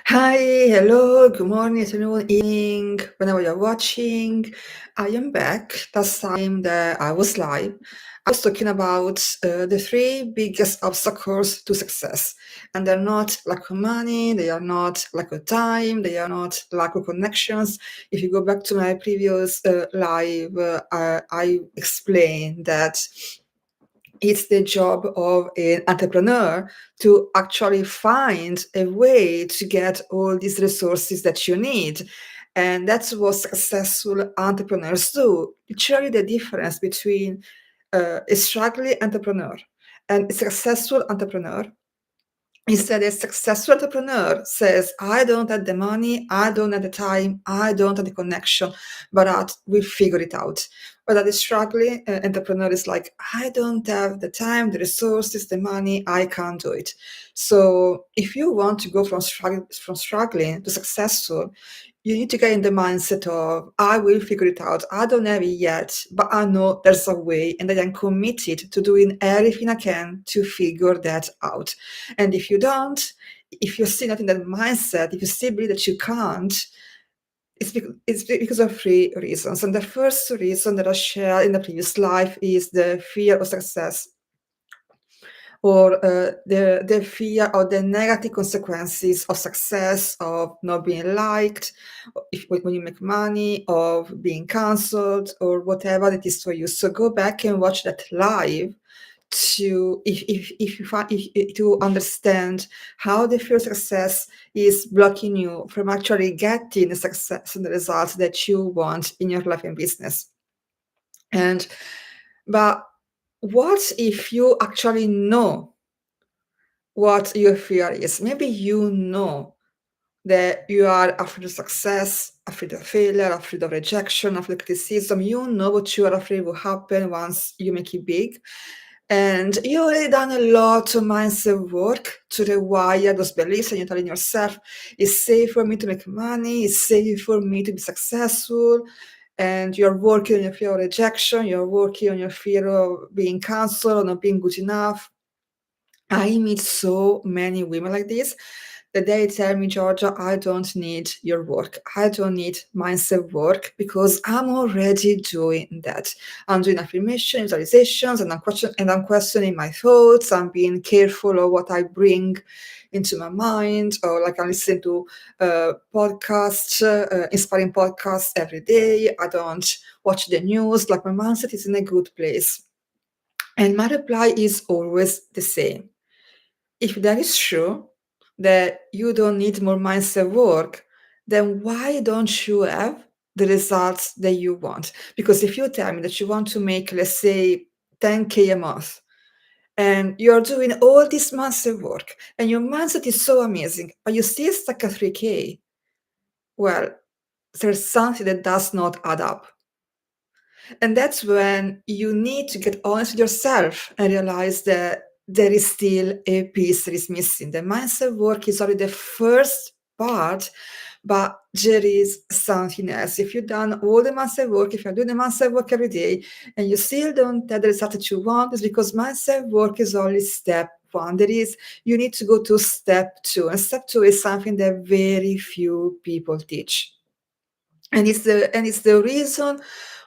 Hi, hello, good morning, afternoon, evening, whenever you're watching. I am back. Last time that I was live, I was talking about the three biggest obstacles to success. And they're not lack of money, they are not lack of time, they are not lack of connections. If you go back to my previous live, I explained that it's the job of an entrepreneur to actually find a way to get all these resources that you need. And that's what successful entrepreneurs do. It's really the difference between a struggling entrepreneur and a successful entrepreneur. Instead, a successful entrepreneur says, I don't have the money, I don't have the time, I don't have the connection, but we figure it out. But the struggling entrepreneur is like, I don't have the time, the resources, the money, I can't do it. So if you want to go from struggling to successful, you need to get in the mindset of, I will figure it out. I don't have it yet, but I know there's a way, and I am committed to doing everything I can to figure that out. And if you don't, if you're still not in that mindset, if you still believe that you can't, it's because of three reasons. And the first reason that I shared in the previous life is the fear of success, or the fear of the negative consequences of success, of not being liked, when you make money, of being cancelled, or whatever it is for you. So go back and watch that live to if you find to understand how the fear of success is blocking you from actually getting the success and the results that you want in your life and business. And but what if you actually know what your fear is? Maybe you know that you are afraid of success, afraid of failure, afraid of rejection, afraid of criticism. You know what you are afraid will happen once you make it big. And you already done a lot of mindset work to rewire those beliefs, and you're telling yourself, it's safe for me to make money, it's safe for me to be successful. And you're working on your fear of rejection, you're working on your fear of being cancelled or not being good enough. I meet so many women like this that they tell me, Georgia, I don't need your work. I don't need mindset work because I'm already doing that. I'm doing affirmation, visualizations, and I'm questioning my thoughts. I'm being careful of what I bring into my mind, or like I listen to podcasts, inspiring podcasts every day. I don't watch the news. Like my mindset is in a good place. And my reply is always the same. If that is true, that you don't need more mindset work, then why don't you have the results that you want? Because if you tell me that you want to make, let's say, 10K a month, and you're doing all this mindset work, and your mindset is so amazing, but you're still stuck at 3K, well, there's something that does not add up. And that's when you need to get honest with yourself and realize that there is still a piece that is missing. The mindset work is only the first part, but there is something else. If you've done all the mindset work, if you're doing the mindset work every day and you still don't have the result that you want, it's because mindset work is only step one. You need to go to step two. And step two is something that very few people teach. And it's the reason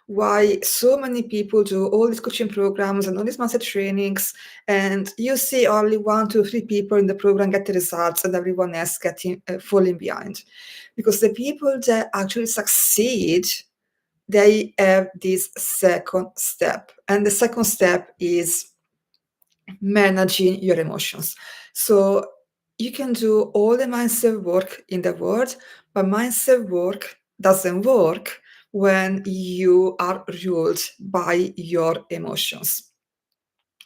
why so many people do all these coaching programs and all these mindset trainings, and you see only 1, 2, 3 people in the program get the results, and everyone else getting falling behind, because the people that actually succeed, they have this second step, and the second step is managing your emotions. So you can do all the mindset work in the world, but mindset work doesn't work when you are ruled by your emotions.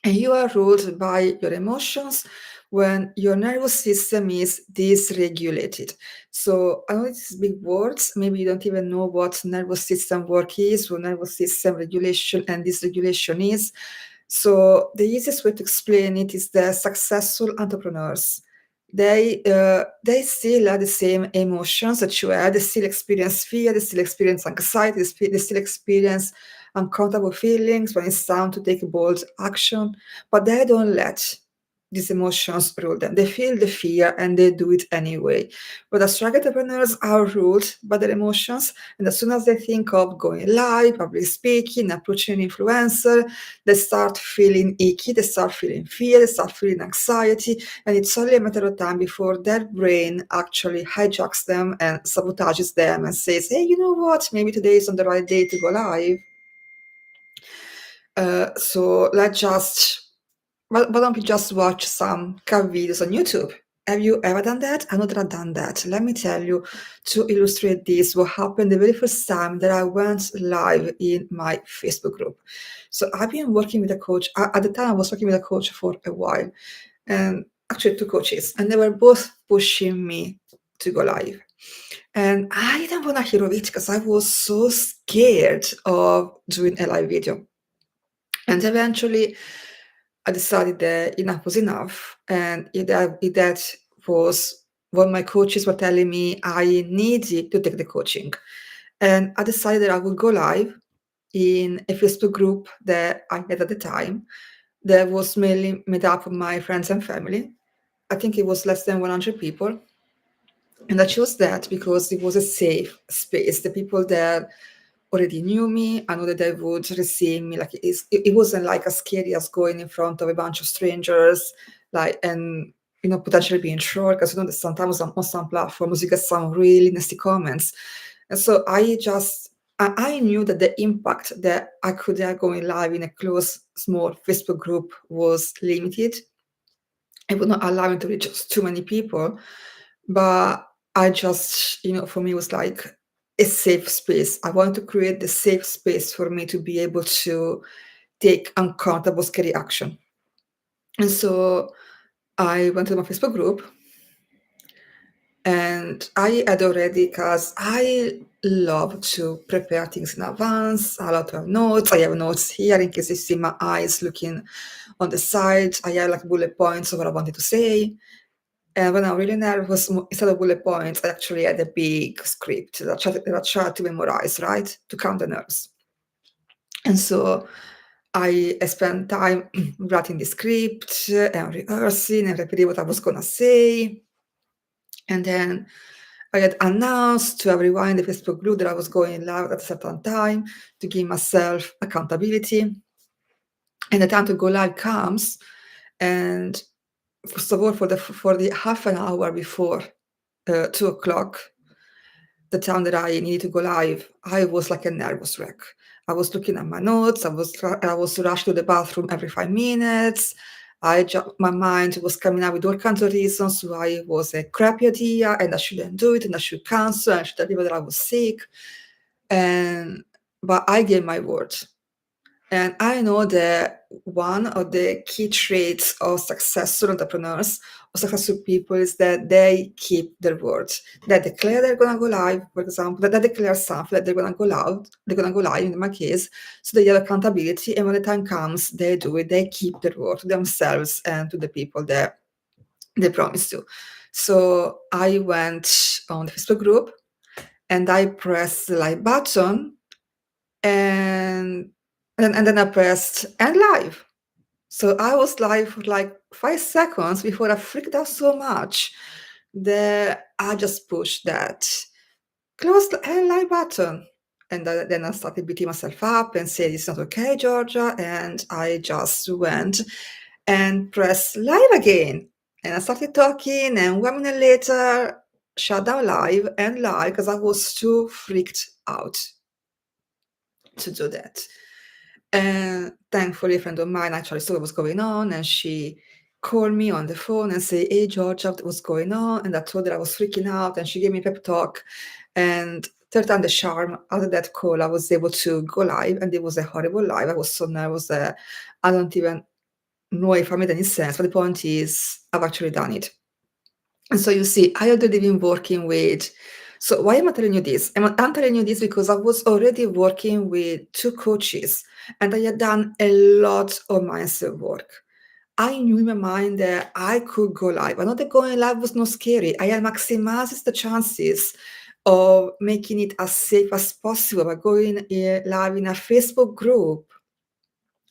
And you are ruled by your emotions when your nervous system is dysregulated. So I know it's big words. Maybe you don't even know what nervous system work is, what nervous system regulation and dysregulation is. So the easiest way to explain it is the successful entrepreneurs. They still have the same emotions that you have. They still experience fear. They still experience anxiety. They still experience uncomfortable feelings when it's time to take bold action. But they don't let these emotions rule them. They feel the fear and they do it anyway. But as strong entrepreneurs are ruled by their emotions, and as soon as they think of going live, public speaking, approaching an influencer, they start feeling icky, they start feeling fear, they start feeling anxiety, and it's only a matter of time before their brain actually hijacks them and sabotages them and says, hey, you know what, maybe today is not the right day to go live. So let's just, why don't we just watch some cat videos on YouTube? Have you ever done that? I know that I've done that. Let me tell you, to illustrate this, what happened the very first time that I went live in my Facebook group. So I've been working with a coach. At the time, I was working with a coach for a while, and actually 2 coaches, and they were both pushing me to go live. And I didn't want to hear of it because I was so scared of doing a live video. And eventually, I decided that enough was enough, and that was what my coaches were telling me I needed to take the coaching. And I decided that I would go live in a Facebook group that I had at the time that was mainly made up of my friends and family. I think it was less than 100 people. And I chose that because it was a safe space. The people there already knew me. I know that they would receive me. Like it wasn't like as scary as going in front of a bunch of strangers, like, and potentially being short, because that sometimes on some platforms you get some really nasty comments. And so I knew that the impact that I could have going live in a close, small Facebook group was limited. It would not allow me to reach just too many people. But I just, for me, it was like a safe space. I wanted to create the safe space for me to be able to take uncomfortable, scary action. And so I went to my Facebook group, and I had already, because I love to prepare things in advance. I love to have notes. I have notes here in case you see my eyes looking on the side. I have like bullet points of what I wanted to say. And when I'm really nervous, instead of bullet points, I actually had a big script that I tried to memorize, right, to calm the nerves. And so I spent time writing the script and rehearsing and repeating what I was going to say. And then I had announced to everyone in the Facebook group that I was going live at a certain time to give myself accountability. And the time to go live comes, and first of all, for the half an hour before 2 o'clock, the time that I needed to go live, I was like a nervous wreck. I was looking at my notes. I was rushed to the bathroom every 5 minutes. My mind was coming up with all kinds of reasons why it was a crappy idea and I shouldn't do it and I should cancel and I should tell people that I was sick. But I gave my word. And I know that one of the key traits of successful entrepreneurs or successful people is that they keep their words. They declare they're gonna go live, for example, that they declare something that they're gonna go live in my case, so they have accountability, and when the time comes, they do it, they keep their word to themselves and to the people that they promised to. So I went on the Facebook group and I pressed the like button, and then I pressed end live. So I was live for like 5 seconds before I freaked out so much that I just pushed that close the end live button. And then I started beating myself up and said, it's not okay, Georgia. And I just went and pressed live again. And I started talking, and 1 minute later, shut down live and live because I was too freaked out to do that. And thankfully, a friend of mine actually saw what was going on, and she called me on the phone and said, hey, Georgia, what's going on? And I told her I was freaking out, and she gave me a pep talk. And third time the charm, after that call, I was able to go live, and it was a horrible live. I was so nervous that I don't even know if I made any sense, but the point is, I've actually done it. And so you see, I already been working with. So why am I telling you this? I'm telling you this because I was already working with 2 coaches, and I had done a lot of mindset work. I knew in my mind that I could go live. I know that going live was not scary. I had maximized the chances of making it as safe as possible by going live in a Facebook group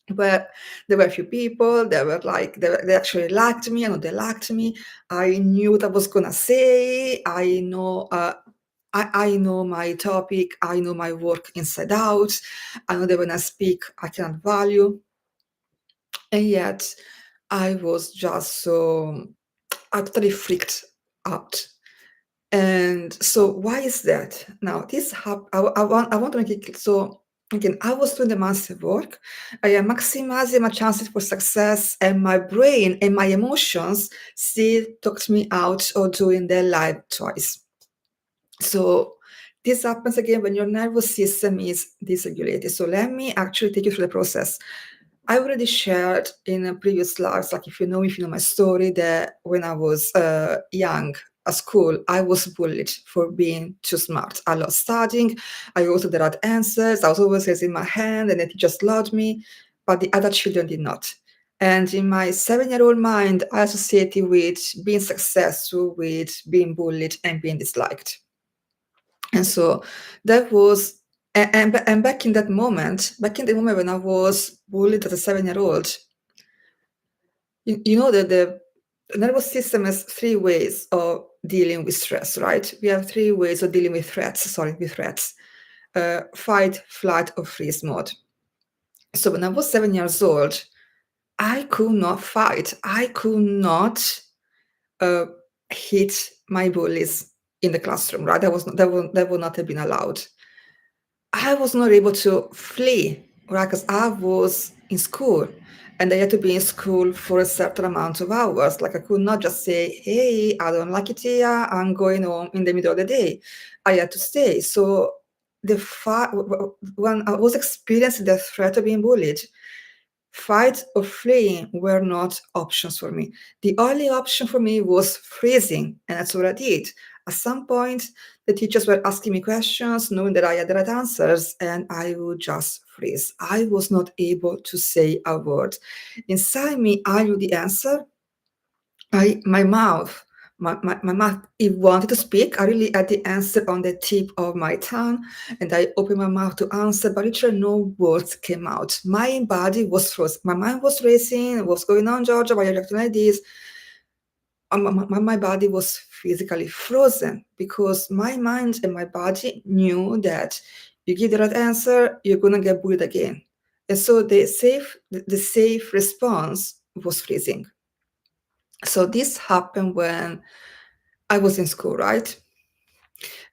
But there were a few people, they actually liked me. I know they liked me. I knew what I was gonna say. I know my topic. I know my work inside out. I know that when I speak, I can add value. And yet, I was just so I totally freaked out. And so why is that? Now I want to make it clear. So again, I was doing the massive work. I am maximizing my chances for success, and my brain and my emotions still talked me out of doing the live choice. So this happens again when your nervous system is dysregulated. So let me actually take you through the process. I already shared in a previous lives, like if you know my story, that when I was young at school, I was bullied for being too smart. I loved studying. I also the right answers. I was always raising my hand, and the teachers loved me, but the other children did not. And in my 7-year-old mind, I associated with being successful with being bullied and being disliked. And so that was, and back in back in the moment when I was bullied as a 7-year-old, you know that the nervous system has 3 ways of dealing with stress, right? We have 3 ways of dealing with threats, fight, flight, or freeze mode. So when I was 7 years old, I could not fight. I could not uh, hit my bullies in the classroom, right? That would not have been allowed. I was not able to flee, right? Because I was in school and I had to be in school for a certain amount of hours. Like I could not just say, hey, I don't like it here, I'm going home in the middle of the day. I had to stay. So when I was experiencing the threat of being bullied, fight or fleeing were not options for me. The only option for me was freezing, and that's what I did. At some point, the teachers were asking me questions, knowing that I had the right answers, and I would just freeze. I was not able to say a word. Inside me, I knew the answer. My mouth, my mouth, it wanted to speak. I really had the answer on the tip of my tongue, and I opened my mouth to answer, but literally no words came out. My body was frozen. My mind was racing. What's going on, Georgia? Why are you acting like this? My body was physically frozen because my mind and my body knew that you give the right answer, you're gonna get bullied again. And so the safe response was freezing. So this happened when I was in school, right?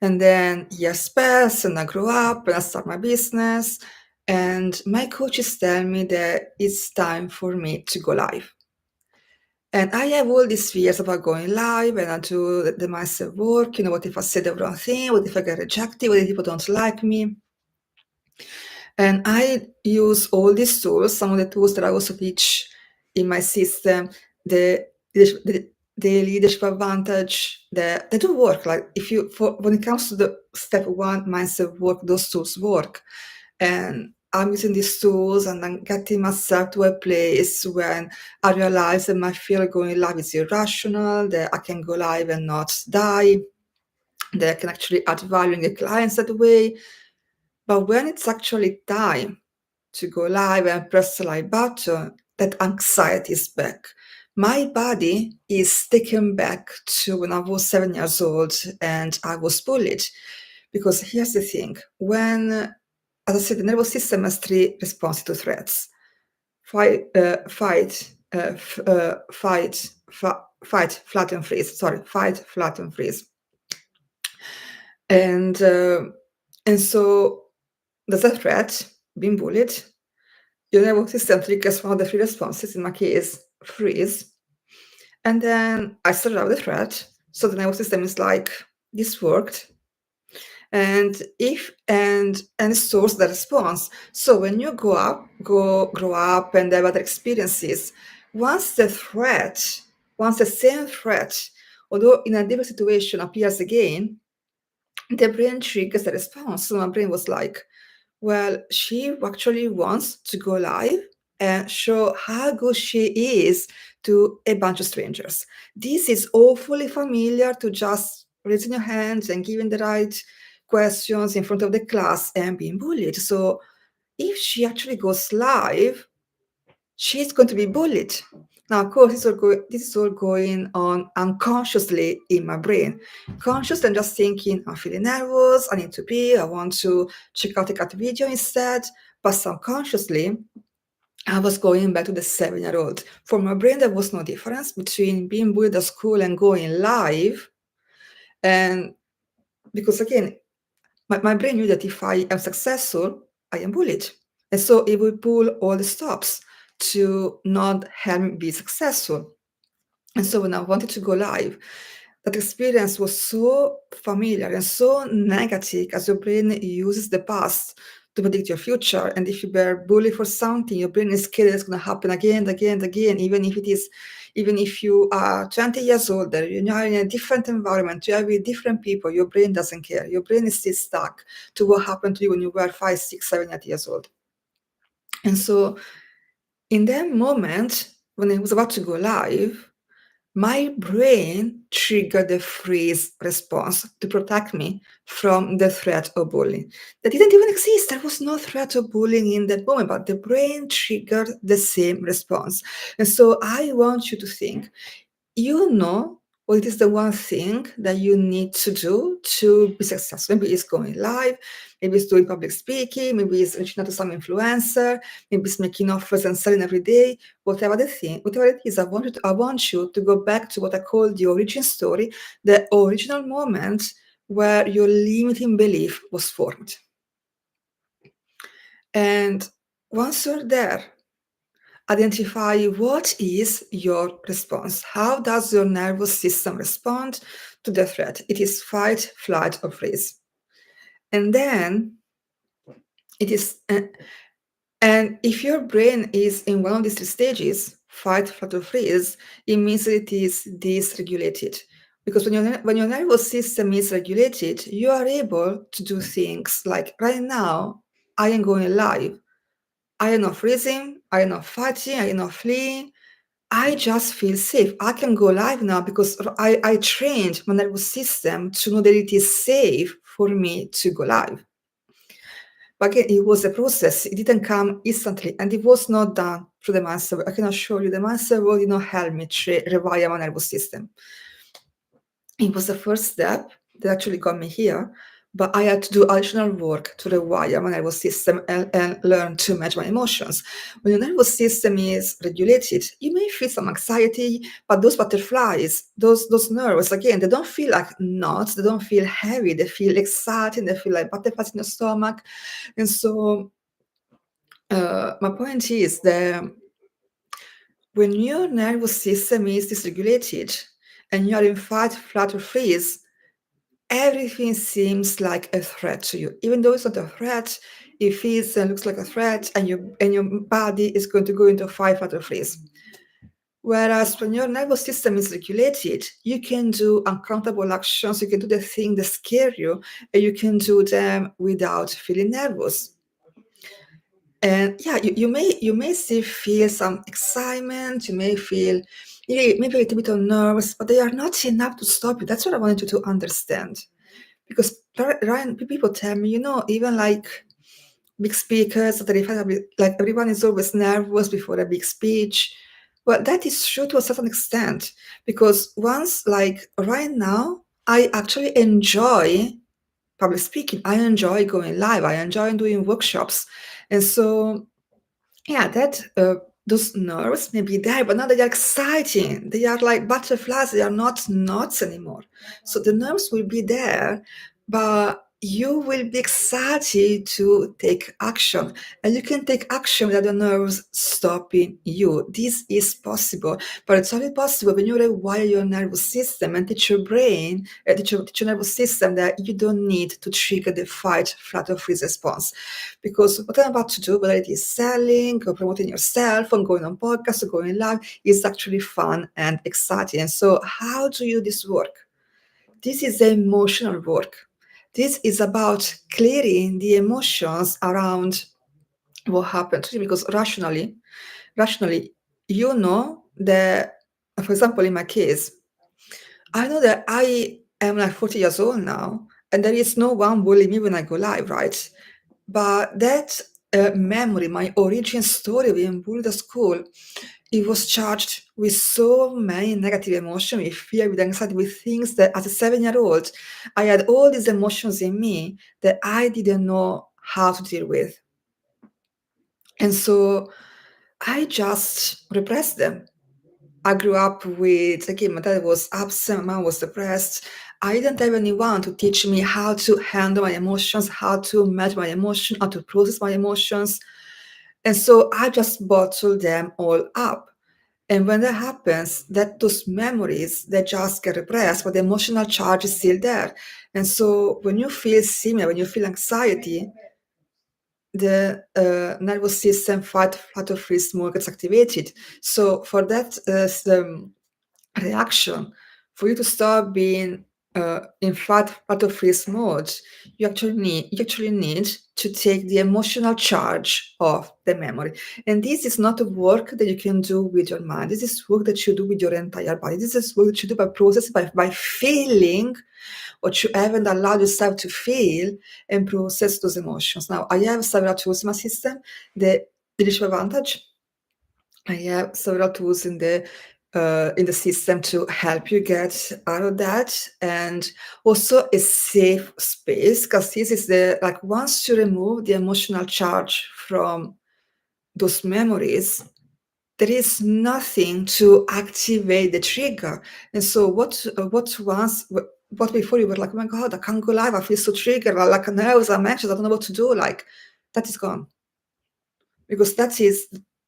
And then years passed and I grew up and I start my business. And my coaches tell me that it's time for me to go live. And I have all these fears about going live and I do the mindset work. What if I say the wrong thing? What if I get rejected? What if people don't like me? And I use all these tools, some of the tools that I also teach in my system, the leadership advantage, they do work. Like when it comes to the step 1 mindset work, those tools work. And I'm using these tools and I'm getting myself to a place when I realize that my fear of going live is irrational, that I can go live and not die, that I can actually add value in the clients that way. But when it's actually time to go live and press the live button, that anxiety is back. My body is taken back to when I was 7 years old and I was bullied. Because here's the thing, as I said, the nervous system has 3 responses to threats: fight, flight, and freeze. Sorry, fight, flight, and freeze. And so there's a threat, being bullied. Your nervous system triggers one of the 3 responses, in my case, freeze. And then I started out with the threat. So the nervous system is like, this worked. And stores the response. So when you grow up and have other experiences, once the same threat, although in a different situation, appears again, the brain triggers the response. So my brain was like, well, she actually wants to go live and show how good she is to a bunch of strangers. This is awfully familiar to just raising your hands and giving the right questions in front of the class and being bullied. So if she actually goes live, she's going to be bullied. Now, of course, this is all going on unconsciously in my brain. Conscious, I'm just thinking, I'm feeling nervous, I need to pee, I want to check out a cat video instead. But subconsciously, I was going back to the 7-year-old. For my brain, there was no difference between being bullied at school and going live. And because again, my brain knew that if I am successful, I am bullied. And so it would pull all the stops to not help me be successful. And so when I wanted to go live, that experience was so familiar and so negative as your brain uses the past to predict your future. And if you were bullied for something, your brain is scared it's going to happen again, again, again, even if you are 20 years older, you are in a different environment, you are with different people, your brain doesn't care. Your brain is still stuck to what happened to you when you were 5, 6, 7, 8 years old. And so in that moment, when I was about to go live, my brain triggered a freeze response to protect me from the threat of bullying. That didn't even exist. There was no threat of bullying in that moment, but the brain triggered the same response. And so I want you to think, you know what is the one thing that you need to do to be successful. Maybe it's going live, maybe it's doing public speaking, maybe it's reaching out to some influencer, maybe it's making offers and selling every day, whatever it is, I want you to go back to what I call the origin story, the original moment where your limiting belief was formed. And once you're there, identify what is your response. How does your nervous system respond to the threat? It is fight, flight, or freeze. And then it is, and if your brain is in one of these three stages, fight, flight, or freeze, it means that it is dysregulated. Because when your nervous system is regulated, you are able to do things like right now, I am going live. I am not freezing, I am not fighting, I am not fleeing. I just feel safe. I can go live now because I trained my nervous system to know that it is safe for me to go live. But again, it was a process. It didn't come instantly, and it was not done through the mindset work. I can assure you, the mindset work did not help me rewire my nervous system. It was the first step that actually got me here, but I had to do additional work to rewire my nervous system and learn to manage my emotions. When your nervous system is regulated, you may feel some anxiety, but those butterflies, those nerves, again, they don't feel like knots, they don't feel heavy, they feel exciting, they feel like butterflies in your stomach. And so my point is that when your nervous system is dysregulated and you are in fight, flight, or freeze, everything seems like a threat to you. Even though it's not a threat, it feels and looks like a threat, and your body is going to go into fight, flight, or freeze. Whereas when your nervous system is regulated, you can do uncountable actions, you can do the things that scare you, and you can do them without feeling nervous. And yeah, you may still feel some excitement, you may feel maybe a little bit of nerves, but they are not enough to stop you. That's what I wanted you to understand. Because Ryan, people tell me, even like big speakers, like everyone is always nervous before a big speech. Well, that is true to a certain extent, because once, like right now, I actually enjoy public speaking. I enjoy going live. I enjoy doing workshops. And so yeah, that those nerves may be there, but now they are exciting. They are like butterflies. They are not knots anymore. So the nerves will be there, but you will be excited to take action, and you can take action without the nerves stopping you. This is possible, but it's only possible when you rewire your nervous system and teach your brain, teach your nervous system that you don't need to trigger the fight, flight, or freeze response. Because what I'm about to do, whether it is selling or promoting yourself or going on podcasts or going live, is actually fun and exciting. And so how do you do this work? This is emotional work. This is about clearing the emotions around what happened to you, because rationally, you know that, for example, in my case, I know that I am like 40 years old now, and there is no one bullying me when I go live, right? But that memory, my origin story in Buddha school, it was charged with so many negative emotions, with fear, with anxiety, with things that as a 7-year-old, I had all these emotions in me that I didn't know how to deal with. And so I just repressed them. I grew up with, again, my dad was absent, my mom was depressed. I didn't have anyone to teach me how to handle my emotions, how to manage my emotions, how to process my emotions. And so I just bottle them all up. And when that happens, that those memories, they just get repressed, but the emotional charge is still there. And so when you feel similar, when you feel anxiety, the nervous system fight, flight, or freeze mode gets activated. So for that reaction, for you to start being in fight, flight, or freeze mode, you actually need to take the emotional charge of the memory. And this is not a work that you can do with your mind. This is work that you do with your entire body. This is work that you do by processing, by feeling what you haven't allowed yourself to feel and process those emotions. Now, I have several tools in my system. The leadership advantage. I have several tools in the system to help you get out of that, and also a safe space, because this is the like once you remove the emotional charge from those memories, there is nothing to activate the trigger. And so what before you were like, oh my god, I can't go live, I feel so triggered, like nervous, I'm anxious, I don't know what to do, like that is gone, because that is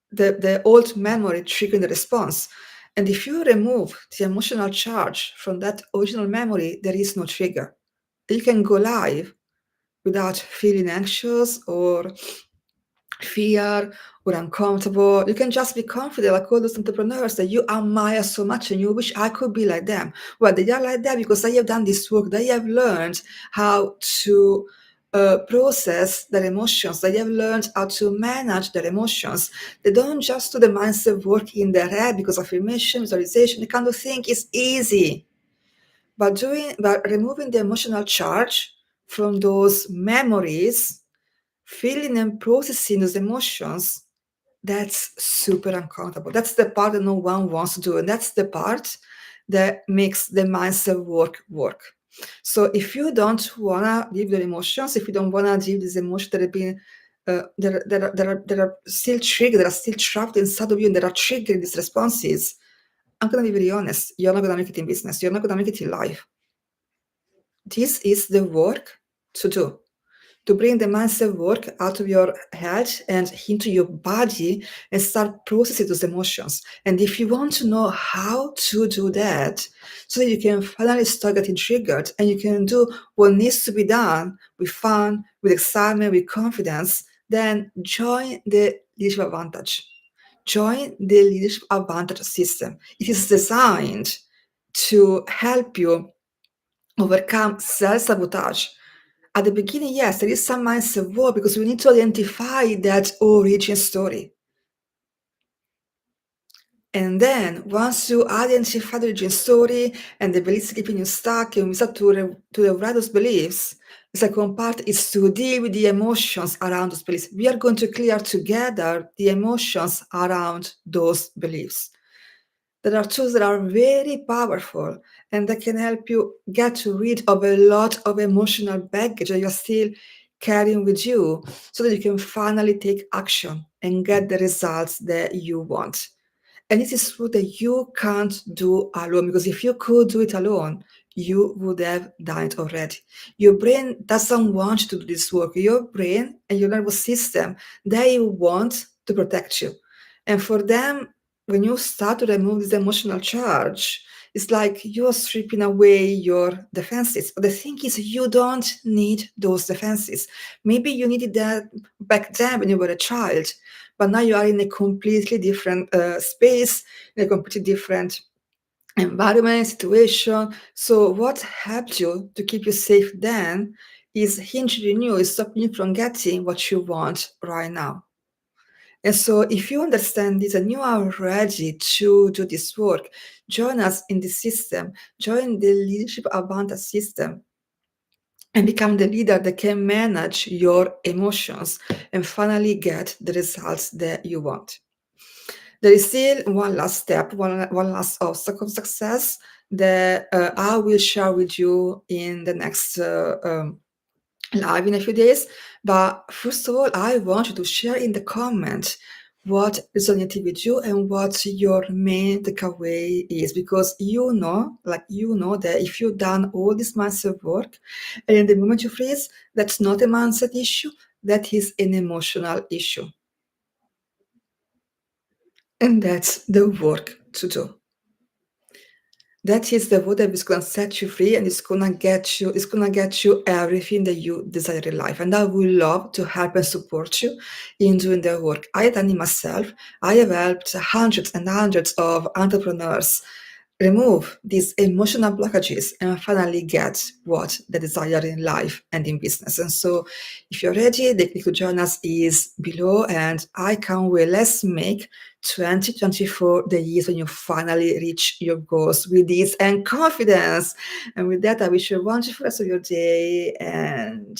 the old memory triggering the response. And if you remove the emotional charge from that original memory, there is no trigger. You can go live without feeling anxious or fear or uncomfortable. You can just be confident, like all those entrepreneurs that you admire so much and you wish I could be like them. Well, they are like that because they have done this work. They have learned how to process their emotions. They have learned how to manage their emotions. They don't just do the mindset work in their head because affirmation, visualization, the kind of thing is easy. But removing the emotional charge from those memories, feeling and processing those emotions, that's super uncomfortable. That's the part that no one wants to do. And that's the part that makes the mindset work. So if you don't want to live the emotions, if you don't want to live these emotions that have been that are still triggered, that are still trapped inside of you and that are triggering these responses, I'm going to be very honest, you're not going to make it in business. You're not going to make it in life. This is the work to do, to bring the mindset work out of your head and into your body and start processing those emotions. And if you want to know how to do that, so that you can finally start getting triggered and you can do what needs to be done with fun, with excitement, with confidence, then join the Leadership Advantage. Join the Leadership Advantage system. It is designed to help you overcome self-sabotage. At the beginning, yes, there is some mindset work because we need to identify that origin story. And then once you identify the origin story and the beliefs keeping you stuck, and we start to override those beliefs, the second part is to deal with the emotions around those beliefs. We are going to clear together the emotions around those beliefs. There are tools that are very powerful and that can help you get rid of a lot of emotional baggage that you're still carrying with you so that you can finally take action and get the results that you want. And this is what that you can't do alone, because if you could do it alone, you would have done it already. Your brain doesn't want you to do this work. Your brain and your nervous system, they want to protect you. And for them, when you start to remove this emotional charge, it's like you're stripping away your defenses. But the thing is, you don't need those defenses. Maybe you needed that back then when you were a child, but now you are in a completely different space, in a completely different environment, situation. So what helped you to keep you safe then is hinging you, is stopping you from getting what you want right now. And so if you understand this and you are ready to do this work, join us in the system, join the Leadership Advantage system. and become the leader that can manage your emotions and finally get the results that you want. There is still one last step, one last obstacle of success that I will share with you in the next live in a few days. But first of all, I want you to share in the comments what resonated with you and what your main takeaway is, because you know that if you've done all this mindset work and in the moment you freeze, that's not a mindset issue, that is an emotional issue. And that's the work to do. That is the word that is gonna set you free and it's gonna get you everything that you desire in life. And I would love to help and support you in doing the work. I have done it myself. I have helped hundreds and hundreds of entrepreneurs remove these emotional blockages and finally get what they desire in life and in business. And so if you're ready, the link to join us is below, and I can't wait. Let's make 2024 the year when you finally reach your goals with ease and confidence. And with that, I wish you a wonderful rest of your day and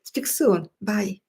speak soon. Bye.